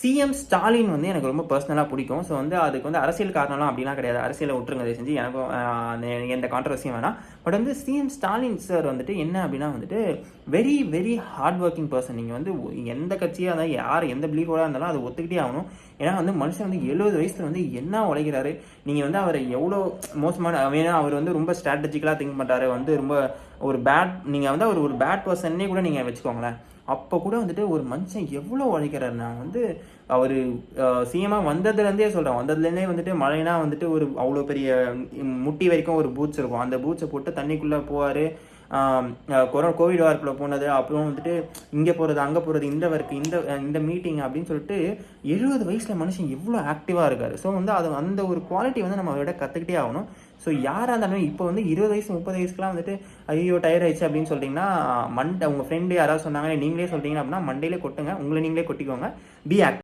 CM Stalin வந்து எனக்கு ரொம்ப பர்சனலாக பிடிக்கும். ஸோ வந்து அதுக்கு வந்து அரசியல் காரணம்லாம் அப்படிலாம் கிடையாது. அரசியலை விட்டுருங்க தயவு செஞ்சு. எனக்கும் எந்த கான்ட்ரவர்சியும் வேணாம். பட் வந்து சிஎம் ஸ்டாலின் சார் வந்துட்டு என்ன அப்படின்னா வந்துட்டு very very hard working person. நீங்கள் வந்து எந்த கட்சியாக இருந்தாலும் யார் எந்த பிலீஃபோட இருந்தாலும் அதை ஒத்துக்கிட்டே ஆகணும். ஏன்னா வந்து மனுஷன் வந்து 70 வயசுல வந்து என்ன உழைக்கிறாரு. நீங்கள் வந்து அவரை எவ்வளோ மோசமான ஏன்னா அவர் வந்து ரொம்ப ஸ்ட்ராட்டஜிக்கலாக திங்க் பண்ணுறாரு. வந்து ரொம்ப ஒரு பேட் நீங்கள் வந்து அவர் ஒரு பேட் பர்சன்னே கூட நீங்கள் வச்சுக்கோங்களேன். அப்போ கூட வந்துட்டு ஒரு மனுஷன் எவ்வளோ உழைக்கிறாரு. நான் வந்து அவர் சிஎம்மாக வந்ததுலேருந்தே சொல்கிறேன். வந்ததுலேருந்தே வந்துட்டு மழைனா வந்துட்டு ஒரு அவ்வளோ பெரிய முட்டி வரைக்கும் ஒரு பூட்ஸ் இருக்கும். அந்த பூட்ஸை போட்டு தண்ணிக்குள்ளே போவார். கோவிட் வார்க்குள்ளே போனது, அப்புறம் வந்துட்டு இங்கே போகிறது அங்கே போகிறது, இந்த ஒர்க்கு இந்த மீட்டிங் அப்படின்னு சொல்லிட்டு 70 வயசில் மனுஷன் எவ்வளோ ஆக்டிவாக இருக்கார். ஸோ வந்து அது அந்த ஒரு குவாலிட்டி வந்து நம்ம விட கற்றுக்கிட்டே ஆகணும். ஸோ யாராக இருந்தாலும் இப்போ வந்து 20 வயசு 30 வயசுக்குலாம் வந்துட்டு ஐயோ டயர் ஆயிடுச்சு அப்படின்னு சொல்லிட்டிங்கன்னா உங்கள் ஃப்ரெண்டு யாராவது சொன்னாங்க நீங்களே சொல்லிட்டீங்க அப்படின்னா மண்டையிலே கொட்டுங்க. உங்களை நீங்களே கொட்டிக்கோங்க. Be active.